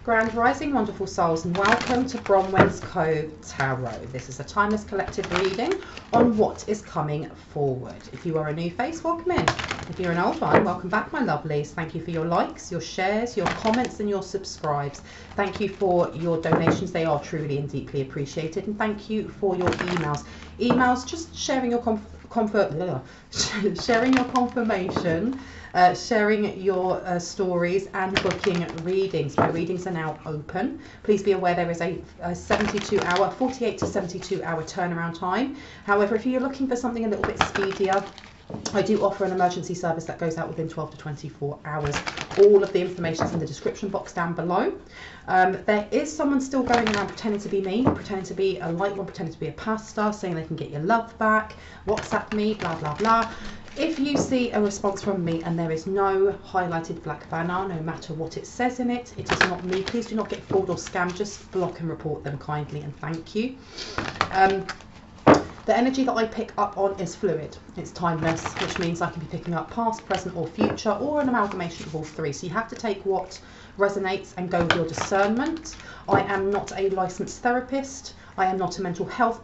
Grand Rising, wonderful souls, and welcome to Bronwen's Cove Tarot. This is a timeless collective reading on what is coming forward. If you are a new face, welcome in. If you're an old one, welcome back, my lovelies. Thank you for your likes, your shares, your comments, and your subscribes. Thank you for your donations. They are truly and deeply appreciated. And thank you for your emails. Emails, just sharing your sharing your confirmation, sharing your stories, and booking readings. My readings are now open. Please be aware there is a 48 to 72 hour turnaround time. However, if you're looking for something a little bit speedier, I do offer an emergency service that goes out within 12 to 24 hours. All of the information is in the description box down below. There is someone still going around pretending to be me, pretending to be a light one, pretending to be a pastor, saying they can get your love back, WhatsApp me, blah, blah, blah. If you see a response from me and there is no highlighted black banner, no matter what it says in it, it is not me. Please do not get fooled or scammed. Just block and report them kindly, and thank you. The energy that I pick up on is fluid. It's timeless, which means I can be picking up past, present, or future, or an amalgamation of all three. So you have to take what resonates and go with your discernment. I am not a licensed therapist. I am not a mental health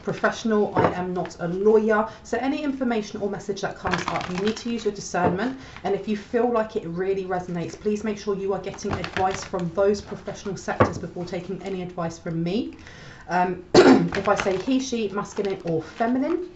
professional. I am not a lawyer. So any information or message that comes up, you need to use your discernment. And if you feel like it really resonates, please make sure you are getting advice from those professional sectors before taking any advice from me. If I say he, she, masculine or feminine,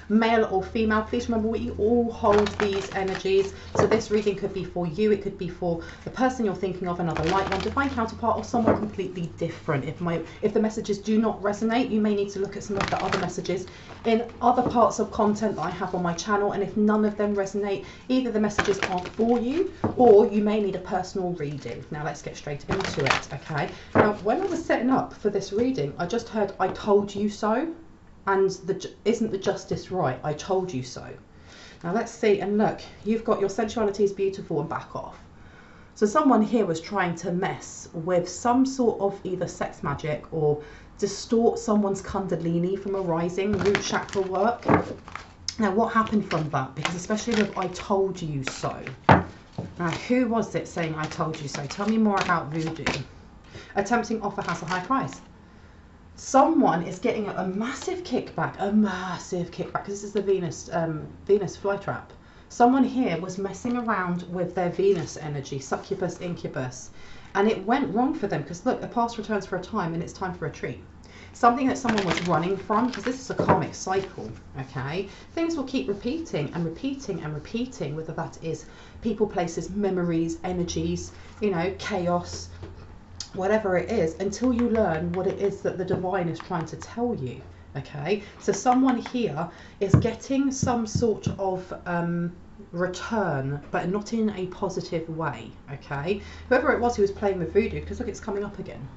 male or female, please remember we all hold these energies. So this reading could be for you, it could be for the person you're thinking of, another light one, divine counterpart, or someone completely different. If the messages do not resonate, you may need to look at some of the other messages in other parts of content that I have on my channel, and if none of them resonate, either the messages aren't for you or you may need a personal reading. Now let's get straight into it. Okay, now when I was setting up for this reading, I just heard "I told you so." And isn't the justice right? I told you so. Now let's see, and look, you've got your sensuality is beautiful and back off. So someone here was trying to mess with some sort of either sex magic or distort someone's kundalini from arising, root chakra work. Now what happened from that? Because especially with I told you so. Now who was it saying I told you so? Tell me more about voodoo. A tempting offer has a high price. Someone is getting a massive kickback, because this is the Venus flytrap. Someone here was messing around with their Venus energy, succubus, incubus, and it went wrong for them because look, a past returns for a time and it's time for a treat. Something that someone was running from, because this is a karmic cycle, okay? Things will keep repeating and repeating and repeating, whether that is people, places, memories, energies, you know, chaos, whatever it is, until you learn what it is that the divine is trying to tell you. Okay, so someone here is getting some sort of return, but not in a positive way. Okay, whoever it was who was playing with voodoo, because look, it's coming up again.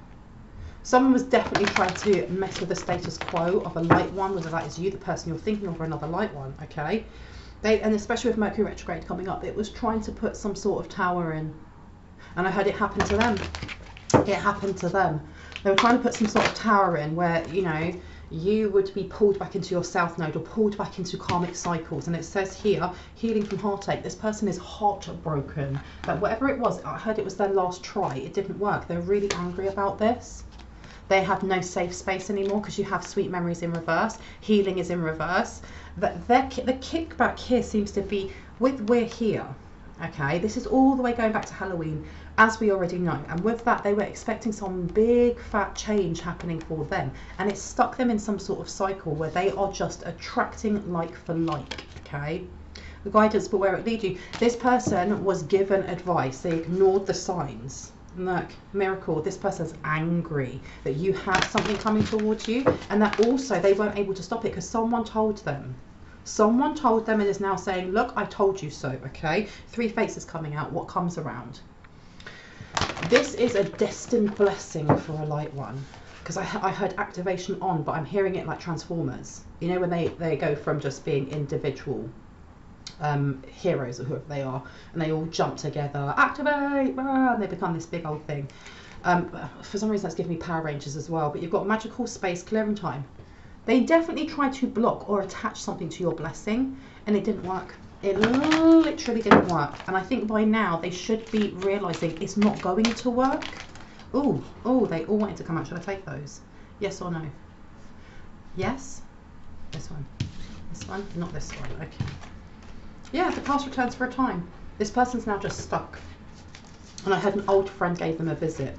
Someone was definitely trying to mess with the status quo of a light one, whether that is you, the person you're thinking of, or another light one. Okay, and especially with Mercury retrograde coming up, it was trying to put some sort of tower in, and I heard it happen to them. It happened to them. They were trying to put some sort of tower in where, you know, you would be pulled back into your south node or pulled back into karmic cycles. And it says here, healing from heartache. This person is heartbroken. But whatever it was, I heard it was their last try. It didn't work. They're really angry about this. They have no safe space anymore because you have sweet memories in reverse. Healing is in reverse. But the kickback here seems to be with we're here. Okay, this is all the way going back to Halloween, as we already know. And with that, they were expecting some big fat change happening for them. And it stuck them in some sort of cycle where they are just attracting like for like, okay? The guidance, but where it leads you. This person was given advice. They ignored the signs. Look, miracle, this person's angry that you have something coming towards you. And that also they weren't able to stop it because someone told them. Someone told them and is now saying, look, I told you so, okay? Three faces coming out, what comes around? This is a destined blessing for a light one. Because I heard activation on, but I'm hearing it like Transformers. You know, when they go from just being individual heroes or whoever they are, and they all jump together, activate, and they become this big old thing. For some reason that's giving me Power Rangers as well, but you've got magical space, clearing time. They definitely tried to block or attach something to your blessing, and it didn't work. It literally didn't work. And I think by now they should be realising it's not going to work. Oh, they all wanted to come out. Should I take those? Yes or no? Yes? This one. This one? Not this one. Okay. Yeah, the past returns for a time. This person's now just stuck. And I had an old friend gave them a visit.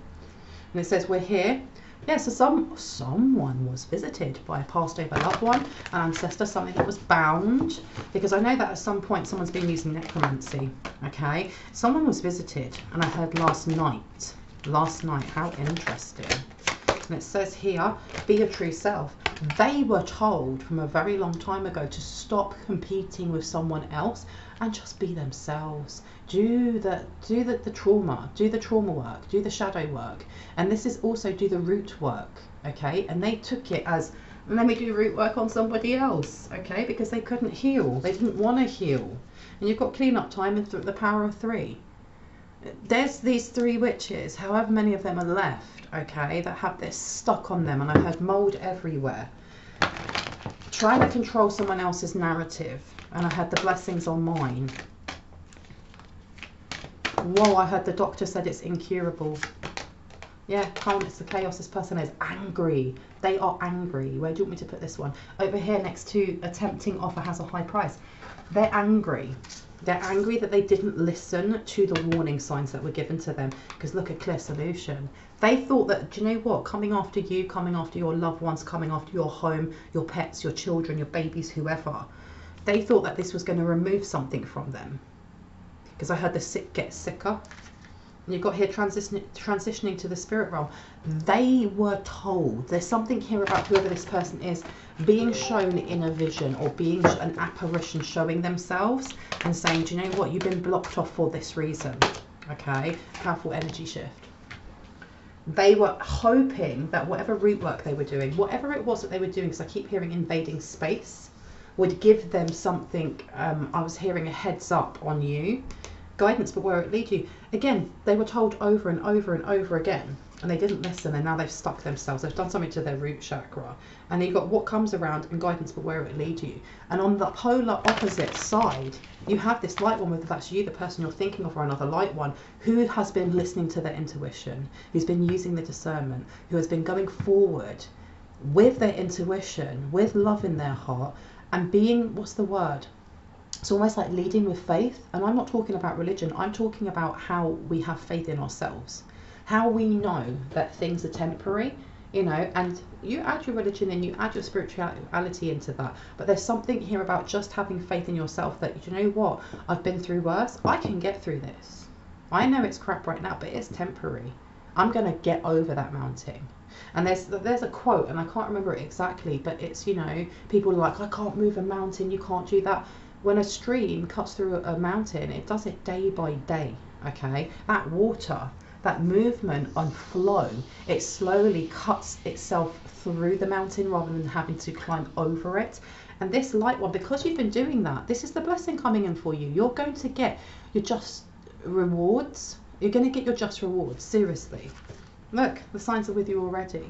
And it says, we're here. Yeah, so someone was visited by a passed over loved one, an ancestor, something that was bound. Because I know that at some point someone's been using necromancy. Okay? Someone was visited, and I heard last night. Last night, how interesting. And it says here, be your true self. They were told from a very long time ago to stop competing with someone else and just be themselves. Do the trauma, do the trauma work, do the shadow work. And this is also do the root work, okay? And they took it as, let me do root work on somebody else, okay? Because they couldn't heal, they didn't want to heal. And you've got cleanup time and the power of 3. There's these 3 witches, however many of them are left, okay, that have this stuck on them, and I heard mold everywhere. Trying to control someone else's narrative, and I had the blessings on mine. Whoa, I heard the doctor said it's incurable. Yeah, calmness, the chaos. This person is angry. They are angry. Where do you want me to put this one? Over here next to a tempting offer has a high price. They're angry. They're angry that they didn't listen to the warning signs that were given to them. Because look at clear solution. They thought that, do you know what? Coming after you, coming after your loved ones, coming after your home, your pets, your children, your babies, whoever. They thought that this was going to remove something from them. Because I heard the sick get sicker. And you've got here transitioning to the spirit realm. They were told, there's something here about whoever this person is, being shown in a vision or being an apparition showing themselves and saying, do you know what, you've been blocked off for this reason. Okay, powerful energy shift. They were hoping that whatever root work they were doing, whatever it was that they were doing, because I keep hearing invading space, would give them something. I was hearing a heads up on you, guidance, but where it lead you. Again, they were told over and over and over again, and they didn't listen, and now they've stuck themselves. They've done something to their root chakra, and you've got what comes around and guidance, but where it lead you. And on the polar opposite side, you have this light one, whether that's you, the person you're thinking of, or another light one, who has been listening to their intuition, who's been using the discernment, who has been going forward with their intuition, with love in their heart, and being, what's the word? It's almost like leading with faith. And I'm not talking about religion. I'm talking about how we have faith in ourselves. How we know that things are temporary, you know, and you add your religion and you add your spirituality into that. But there's something here about just having faith in yourself that, you know what, I've been through worse. I can get through this. I know it's crap right now, but it's temporary. I'm going to get over that mountain. And there's a quote, and I can't remember it exactly, but it's, you know, people are like, I can't move a mountain, you can't do that. When a stream cuts through a mountain, it does it day by day, okay? That water, that movement and flow, it slowly cuts itself through the mountain rather than having to climb over it. And this light one, because you've been doing that, this is the blessing coming in for you. You're going to get your just rewards. You're going to get your just rewards, seriously. Look, the signs are with you already.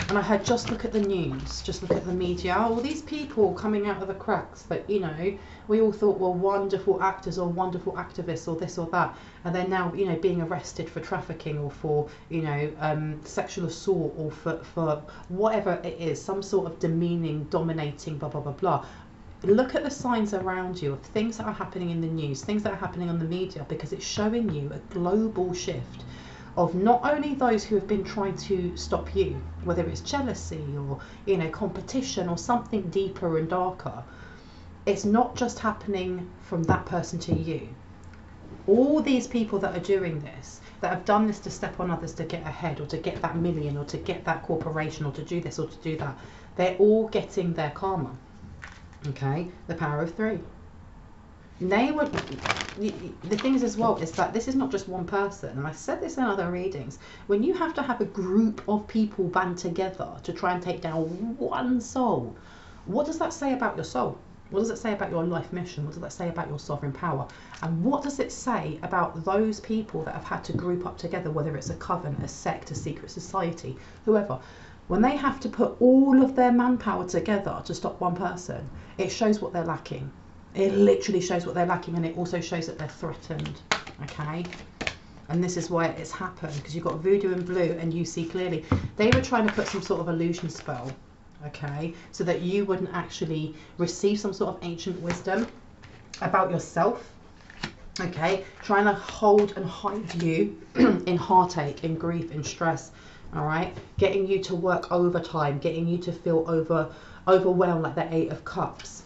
And I heard, just look at the news, just look at the media, all these people coming out of the cracks that, you know, we all thought were wonderful actors or wonderful activists or this or that, and they're now, you know, being arrested for trafficking or for, you know, sexual assault or for whatever it is, some sort of demeaning, dominating, blah, blah, blah, blah. Look at the signs around you of things that are happening in the news, things that are happening on the media, because it's showing you a global shift of not only those who have been trying to stop you, whether it's jealousy or, you know, competition or something deeper and darker. It's not just happening from that person to you. All these people that are doing this, that have done this to step on others to get ahead or to get that million or to get that corporation or to do this or to do that, they're all getting their karma. Okay, the power of 3. They were, the thing is as well is that this is not just one person, and I said this in other readings, when you have to have a group of people band together to try and take down one soul, what does that say about your soul? What does it say about your life mission? What does that say about your sovereign power? And what does it say about those people that have had to group up together, whether it's a coven, a sect, a secret society, whoever, when they have to put all of their manpower together to stop one person, it shows what they're lacking. It literally shows what they're lacking, and it also shows that they're threatened, okay? And this is why it's happened, because you've got voodoo in blue and you see clearly. They were trying to put some sort of illusion spell, okay, so that you wouldn't actually receive some sort of ancient wisdom about yourself, okay, trying to hold and hide you in heartache, in grief, in stress, all right, getting you to work overtime, getting you to feel overwhelmed, like the 8 of Cups,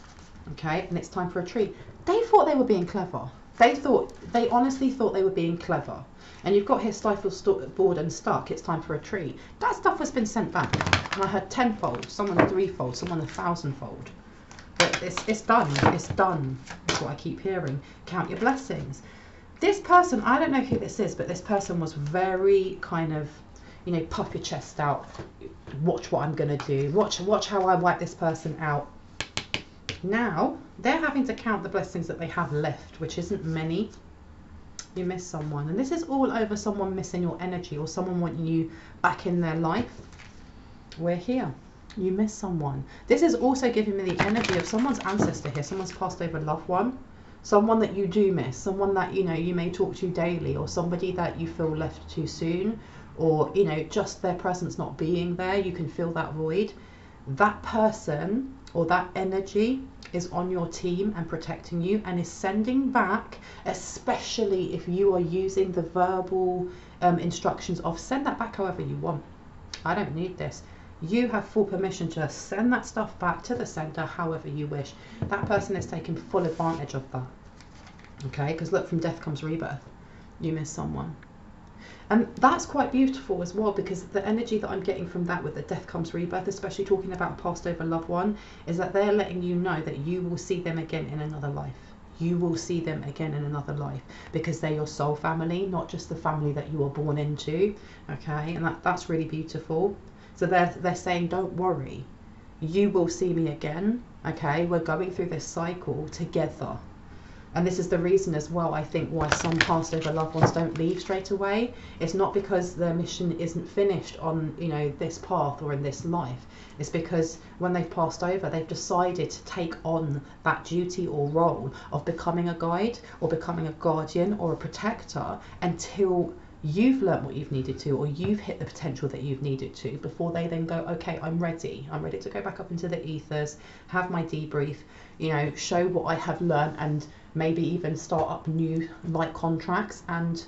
okay, and it's time for a treat. They thought they were being clever. They honestly thought they were being clever. And you've got here stifled, bored and stuck. It's time for a treat. That stuff has been sent back. And I heard tenfold, someone 3-fold, someone 1,000-fold. But it's done. It's done. That's what I keep hearing. Count your blessings. This person, I don't know who this is, but this person was very kind of, you know, puff your chest out. Watch what I'm going to do. Watch how I wipe this person out. Now, they're having to count the blessings that they have left, which isn't many. You miss someone. And this is all over someone missing your energy or someone wanting you back in their life. We're here. You miss someone. This is also giving me the energy of someone's ancestor here, someone's passed over loved one, someone that you do miss, someone that, you know, you may talk to daily, or somebody that you feel left too soon, or, you know, just their presence not being there. You can feel that void. That person or that energy is on your team and protecting you, and is sending back, especially if you are using the verbal instructions of send that back however you want. I don't need this. You have full permission to send that stuff back to the sender however you wish. That person is taking full advantage of that, okay? Because look, from death comes rebirth. You miss someone. And that's quite beautiful as well, because the energy that I'm getting from that with the death comes rebirth, especially talking about a passed over loved one, is that they're letting you know that you will see them again in another life. You will see them again in another life, because they're your soul family, not just the family that you were born into, okay? And that's really beautiful. So they're saying, don't worry, you will see me again, okay? We're going through this cycle together. And this is the reason as well, I think, why some passed over loved ones don't leave straight away. It's not because their mission isn't finished on, you know, this path or in this life. It's because when they've passed over, they've decided to take on that duty or role of becoming a guide or becoming a guardian or a protector until you've learnt what you've needed to, or you've hit the potential that you've needed to, before they then go, okay, I'm ready to go back up into the ethers, have my debrief, you know, show what I have learned, and maybe even start up new light contracts. And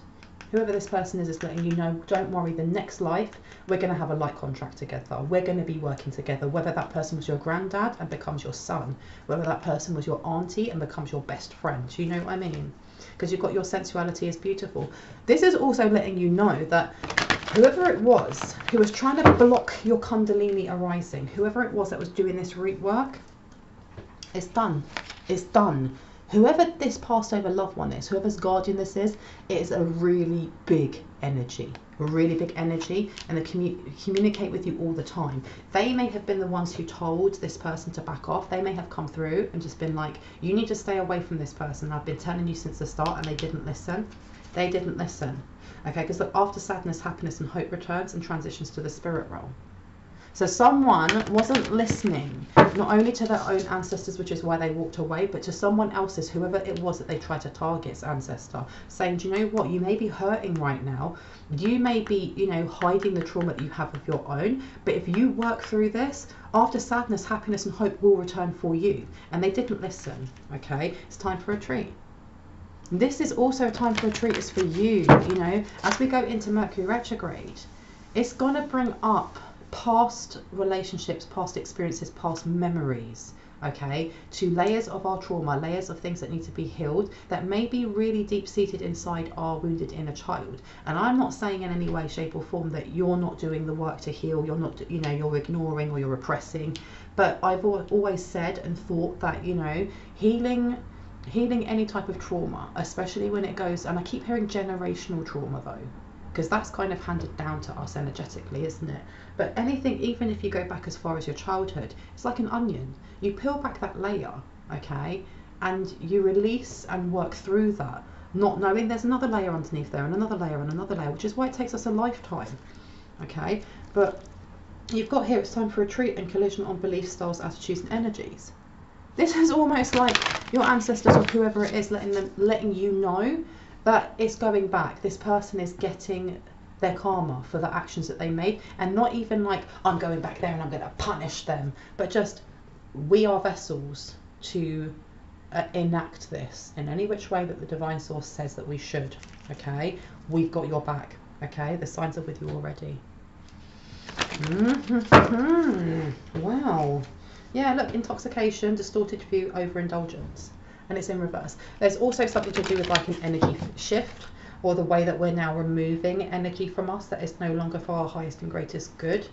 whoever this person is letting you know, don't worry, the next life we're going to have a light contract together. We're going to be working together, whether that person was your granddad and becomes your son, whether that person was your auntie and becomes your best friend. Do you know what I mean? Because you've got your sensuality is beautiful. This is also letting you know that whoever it was who was trying to block your Kundalini arising, whoever it was that was doing this root work, it's done. It's done. Whoever this passed over loved one is, whoever's guardian this is, it is a really big energy. A really big energy, and they communicate with you all the time. They may have been the ones who told this person to back off. They may have come through and just been like, you need to stay away from this person. I've been telling you since the start, and they didn't listen. They didn't listen. Okay, because after sadness, happiness and hope returns and transitions to the spirit realm. So someone wasn't listening, not only to their own ancestors, which is why they walked away, but to someone else's, whoever it was that they tried to target's ancestor, saying, do you know what, you may be hurting right now. You may be, you know, hiding the trauma that you have of your own. But if you work through this, after sadness, happiness and hope will return for you. And they didn't listen, okay? It's time for a treat. This is also a time for a treat. It's for you, you know, as we go into Mercury retrograde, it's going to bring up past relationships, past experiences, past memories, okay, to layers of our trauma, layers of things that need to be healed, that may be really deep seated inside our wounded inner child. And I'm not saying in any way, shape or form that you're not doing the work to heal, you're not, you know, you're ignoring or you're repressing, but I've always said and thought that, you know, healing any type of trauma, especially when it goes, and I keep hearing generational trauma though, because that's kind of handed down to us energetically, isn't it? But anything, even if you go back as far as your childhood, it's like an onion. You peel back that layer, okay, and you release and work through that, not knowing there's another layer underneath there, and another layer and another layer, which is why it takes us a lifetime, okay? But you've got here, it's time for a treat and collision on belief styles, attitudes and energies. This is almost like your ancestors or whoever it is letting you know that it's going back. This person is getting their karma for the actions that they made, and not even like I'm going back there and I'm going to punish them, but just we are vessels to enact this in any which way that the divine source says that we should. Okay, we've got your back. Okay, the signs are with you already. Wow. Yeah, look, intoxication, distorted view, overindulgence, and it's in reverse. There's also something to do with like an energy shift, or the way that we're now removing energy from us that is no longer for our highest and greatest good.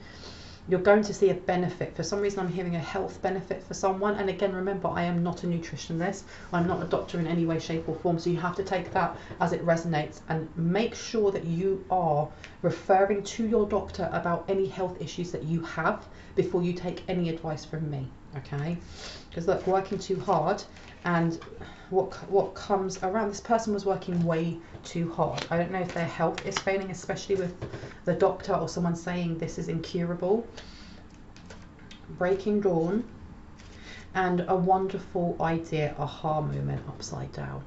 You're going to see a benefit. For some reason I'm hearing a health benefit for someone, and again, remember, I am not a nutritionist, I'm not a doctor in any way, shape or form, so you have to take that as it resonates, and make sure that you are referring to your doctor about any health issues that you have before you take any advice from me. Okay, because look, working too hard, and what comes around, this person was working way too hard. I don't know if their health is failing, especially with the doctor or someone saying this is incurable. Breaking dawn, and a wonderful idea, aha moment upside down.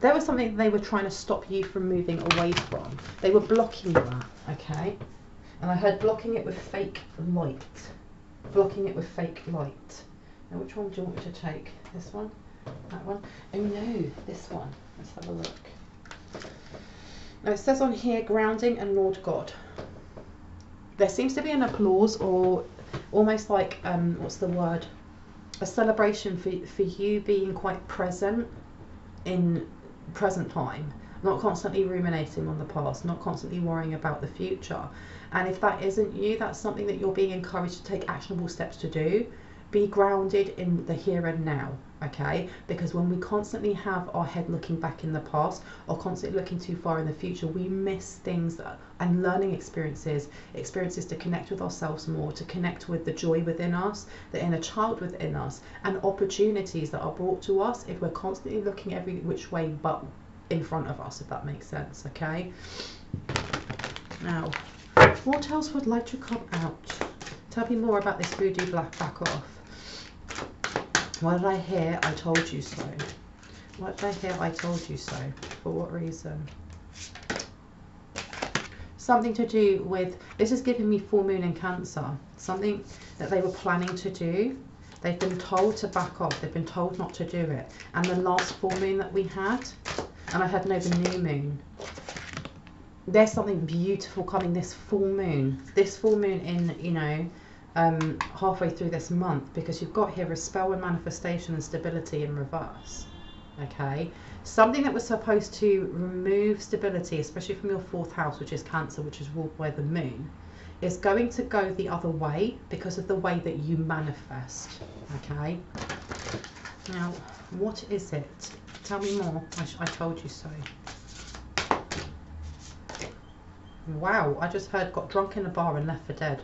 There was something they were trying to stop you from moving away from. They were blocking that, okay? And I heard blocking it with fake light. Blocking it with fake light. Now, which one do you want me to take? This one? That one? Oh no, this one. Let's have a look. Now it says on here, grounding and Lord God. There seems to be an applause, or almost like, what's the word? A celebration for you being quite present in present time. Not constantly ruminating on the past, not constantly worrying about the future. And if that isn't you, that's something that you're being encouraged to take actionable steps to do. Be grounded in the here and now, okay? Because when we constantly have our head looking back in the past, or constantly looking too far in the future, we miss things and learning experiences to connect with ourselves more, to connect with the joy within us, the inner child within us, and opportunities that are brought to us if we're constantly looking every which way but in front of us, if that makes sense, okay? Now, what else would like to come out? Tell me more about this voodoo black back off. What did I hear? I told you so. What did I hear? I told you so. For what reason? Something to do with, this is giving me full moon in Cancer. Something that they were planning to do. They've been told to back off. They've been told not to do it. And the last full moon that we had, and I had no, the new moon. There's something beautiful coming this full moon. This full moon in, you know, halfway through this month, because you've got here a spell and manifestation and stability in reverse. Okay, something that was supposed to remove stability, especially from your 4th house, which is Cancer, which is ruled by the moon, is going to go the other way because of the way that you manifest. Okay, now what is it? Tell me more. I told you so. Wow, I just heard got drunk in a bar and left for dead.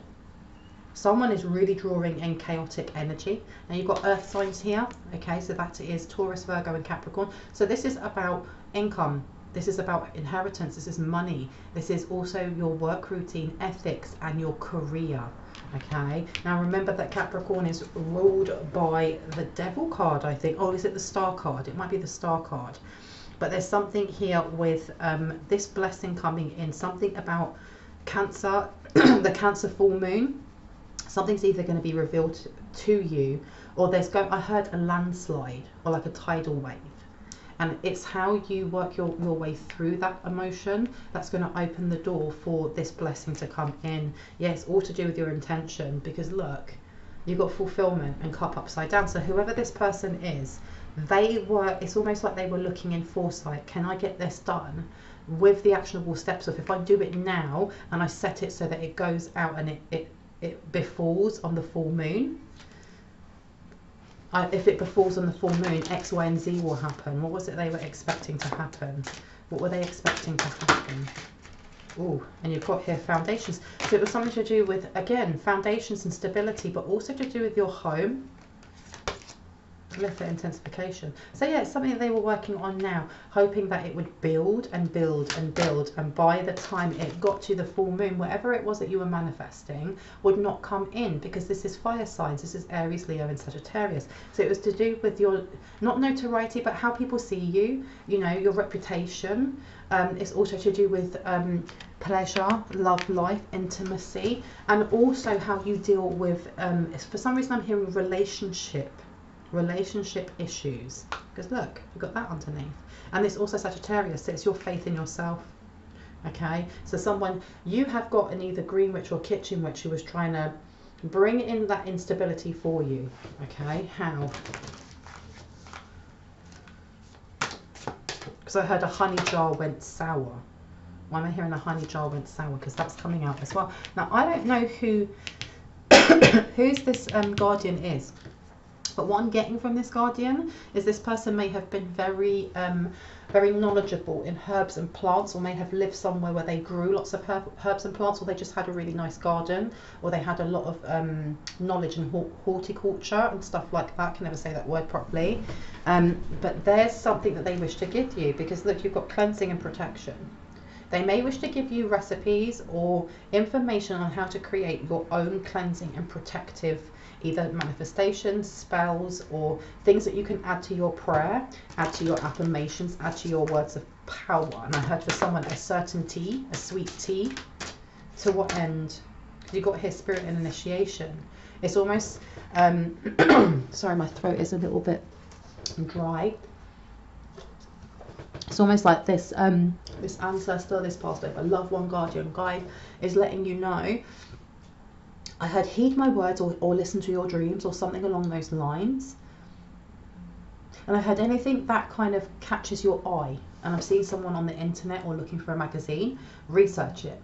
Someone is really drawing in chaotic energy. Now you've got earth signs here, okay, so that is Taurus, Virgo and Capricorn. So this is about income, this is about inheritance, this is money, this is also your work routine, ethics and your career, okay. Now remember that Capricorn is ruled by the Devil card, I think. Oh, is it the Star card? It might be the Star card. But there's something here with this blessing coming in, something about Cancer, the Cancer full moon. Something's either going to be revealed to you, or I heard a landslide, or like a tidal wave. And it's how you work your way through that emotion that's going to open the door for this blessing to come in. Yes, all to do with your intention, because look, you've got fulfillment and cup upside down. So whoever this person is, it's almost like they were looking in foresight. Can I get this done with the actionable steps of, if I do it now and I set it so that it goes out and it befalls on the full moon. If it befalls on the full moon, X, Y, and Z will happen. What was it they were expecting to happen? What were they expecting to happen? Oh, and you've got here foundations. So it was something to do with, again, foundations and stability, but also to do with your home. Lift intensification. So yeah, it's something that they were working on now, hoping that it would build and build and build, and by the time it got to the full moon, whatever it was that you were manifesting would not come in, because this is fire signs. This is Aries, Leo and Sagittarius. So it was to do with your, not notoriety, but how people see you, you know, your reputation. It's also to do with pleasure, love life, intimacy, and also how you deal with, for some reason I'm hearing relationship issues, because look, you've got that underneath. And it's also Sagittarius, so it's your faith in yourself. Okay, so someone, you have got an either green witch or kitchen witch who was trying to bring in that instability for you. Okay, how? Because I heard a honey jar went sour. Why am I hearing a honey jar went sour? Because that's coming out as well. Now I don't know who who's this guardian is. But what I'm getting from this guardian is this person may have been very very knowledgeable in herbs and plants, or may have lived somewhere where they grew lots of herbs and plants, or they just had a really nice garden, or they had a lot of knowledge in horticulture and stuff like that. I can never say that word properly. But there's something that they wish to give you, because look, you've got cleansing and protection. They may wish to give you recipes or information on how to create your own cleansing and protective, either manifestations, spells, or things that you can add to your prayer, add to your affirmations, add to your words of power. And I heard for someone a certain tea, a sweet tea. To what end? You got here spirit and initiation. It's almost, sorry, my throat is a little bit dry. It's almost like this, this ancestor, this past life, a loved one, guardian, guide is letting you know. I heard heed my words, or listen to your dreams, or something along those lines. And I heard anything that kind of catches your eye. And I've seen someone on the internet or looking for a magazine, research it.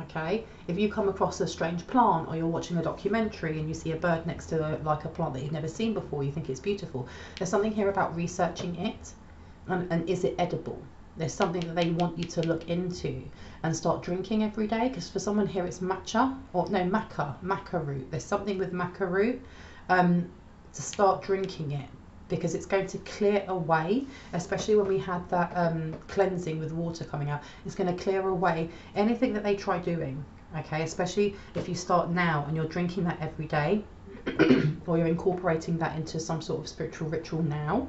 Okay, if you come across a strange plant, or you're watching a documentary and you see a bird next to like a plant that you've never seen before, you think it's beautiful. There's something here about researching it. And is it edible? There's something that they want you to look into and start drinking every day, because for someone here it's matcha, or no, maca root. There's something with maca root, to start drinking it, because it's going to clear away, especially when we had that cleansing with water coming out. It's going to clear away anything that they try doing. Okay, especially if you start now and you're drinking that every day, or you're incorporating that into some sort of spiritual ritual now.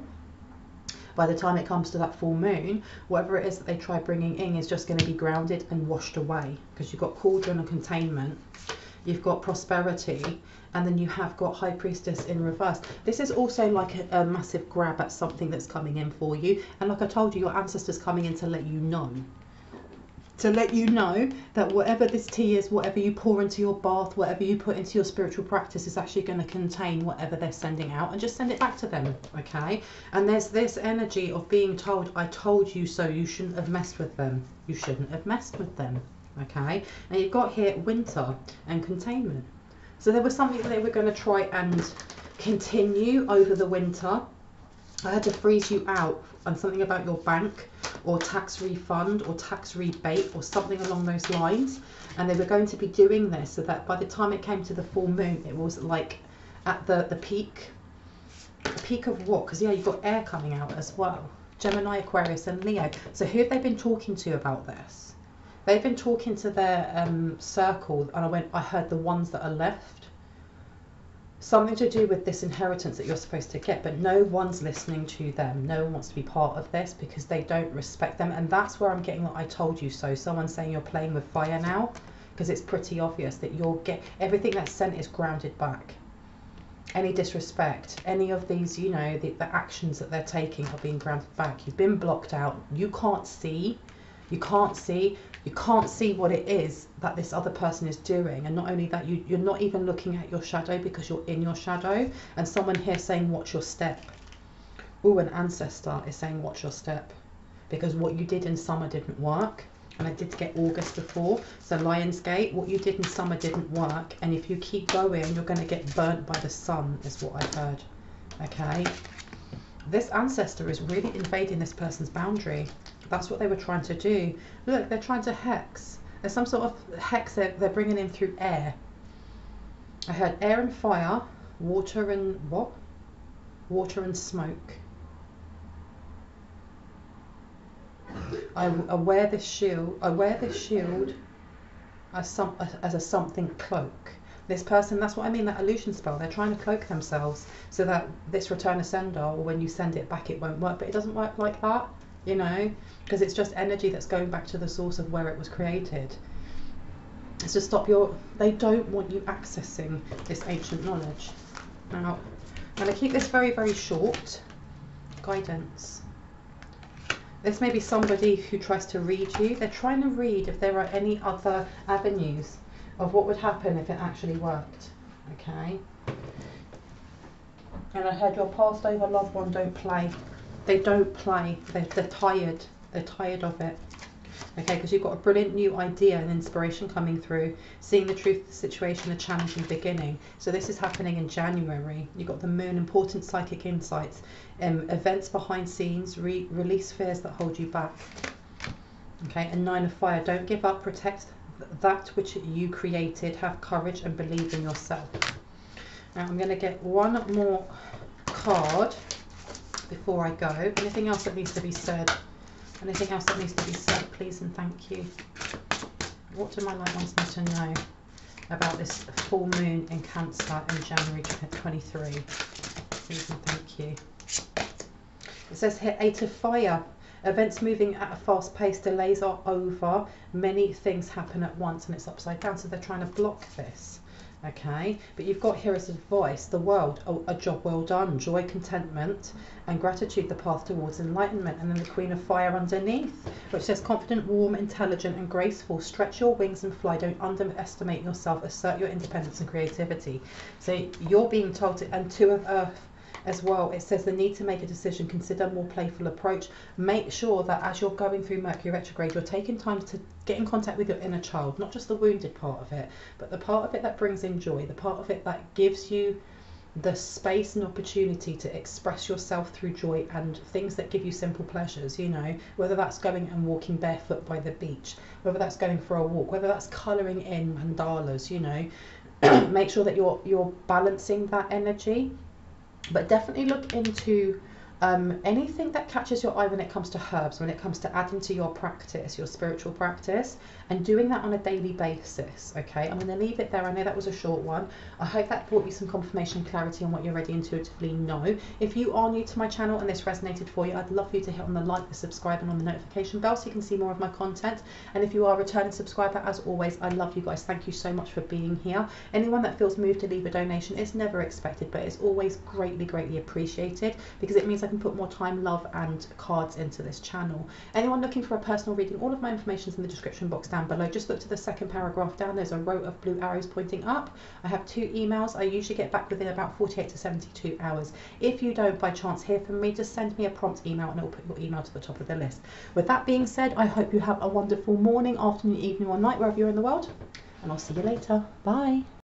By the time it comes to that full moon, whatever it is that they try bringing in is just going to be grounded and washed away, because you've got cauldron and containment, you've got prosperity, and then you have got High Priestess in reverse. This is also like a massive grab at something that's coming in for you. And like I told you, your ancestors coming in to let you know. To let you know that whatever this tea is, whatever you pour into your bath, whatever you put into your spiritual practice is actually going to contain whatever they're sending out, and just send it back to them, okay? And there's this energy of being told, I told you so, you shouldn't have messed with them. You shouldn't have messed with them, okay? And you've got here winter and containment. So there was something that they were going to try and continue over the winter. I had to freeze you out on something about your bank, or tax refund, or tax rebate, or something along those lines. And they were going to be doing this so that by the time it came to the full moon, it was like at the peak. The peak of what? Because yeah, you've got air coming out as well. Gemini, Aquarius and Leo. So who have they been talking to about this? They've been talking to their circle, and I heard the ones that are left. Something to do with this inheritance that you're supposed to get, but no one's listening to them. No one wants to be part of this because they don't respect them. And that's where I'm getting that I told you so. Someone's saying you're playing with fire now, because it's pretty obvious that you'll get everything that's sent is grounded back. Any disrespect, any of these, you know, the actions that they're taking are being grounded back. You've been blocked out. You can't see. You can't see. You can't see what it is that this other person is doing. And not only that, you're not even looking at your shadow, because you're in your shadow. And someone here saying, watch your step. Oh, an ancestor is saying, watch your step. Because what you did in summer didn't work. And I did get August before. So Lionsgate, what you did in summer didn't work. And if you keep going, you're going to get burnt by the sun, is what I heard. Okay. This ancestor is really invading this person's boundary. That's what they were trying to do. Look, they're trying to hex. There's some sort of hex they're bringing in through air. I heard air and fire, water and what? water and smoke. I wear this shield. I wear this shield as a something cloak. This person, that's what I mean, that illusion spell. They're trying to cloak themselves so that this return to sender, or when you send it back, it won't work. But it doesn't work like that, you know, because it's just energy that's going back to the source of where it was created. It's to stop they don't want you accessing this ancient knowledge. Now, I'm going to keep this very, very short. Guidance. This may be somebody who tries to read you. They're trying to read if there are any other avenues of what would happen if it actually worked. Okay. And I heard your passed over loved one don't play. They don't play. They're tired. They're tired of it. Okay, because you've got a brilliant new idea and inspiration coming through, seeing the truth of the situation, a challenging beginning. So this is happening in January. You've got the moon, important psychic insights, events behind scenes, release fears that hold you back. Okay, and 9 of fire. Don't give up, protect that which you created, have courage and believe in yourself. Now I'm going to get one more card before I go. Anything else that needs to be said? Anything else that needs to be said, please and thank you. What do my light ones need to know about this full moon in Cancer in January 23? Please and thank you. It says here, 8 of fire. Events moving at a fast pace, delays are over, many things happen at once, and it's upside down, so they're trying to block this. Okay, but you've got here as advice, the world, a job well done, joy, contentment, and gratitude, the path towards enlightenment. And then the Queen of Fire underneath, which says confident, warm, intelligent, and graceful. Stretch your wings and fly. Don't underestimate yourself. Assert your independence and creativity. So you're being told to, and 2 of Earth as well. It says the need to make a decision. Consider a more playful approach. Make sure that as you're going through Mercury retrograde, you're taking time to get in contact with your inner child, not just the wounded part of it, but the part of it that brings in joy, the part of it that gives you the space and opportunity to express yourself through joy and things that give you simple pleasures, you know, whether that's going and walking barefoot by the beach, whether that's going for a walk, whether that's colouring in mandalas, you know. Make sure that you're balancing that energy. But definitely look into anything that catches your eye when it comes to herbs, when it comes to adding to your practice, your spiritual practice, and doing that on a daily basis. Okay, I'm going to leave it there. I know that was a short one. I hope that brought you some confirmation and clarity on what you already intuitively know. If you are new to my channel and this resonated for you, I'd love for you to hit on the like, the subscribe, and on the notification bell so you can see more of my content. And if you are a returning subscriber, as always, I love you guys. Thank you so much for being here. Anyone that feels moved to leave a donation, it's never expected, but it's always greatly, greatly appreciated, because it means I can put more time, love, and cards into this channel. Anyone looking for a personal reading, all of my information is in the description box down below. Just look to the second paragraph down. There's a row of blue arrows pointing up. I have 2 emails. I usually get back within about 48 to 72 hours. If you don't by chance hear from me, just send me a prompt email and I'll put your email to the top of the list. With that being said, I hope you have a wonderful morning, afternoon, evening, or night, wherever you're in the world, and I'll see you later. Bye.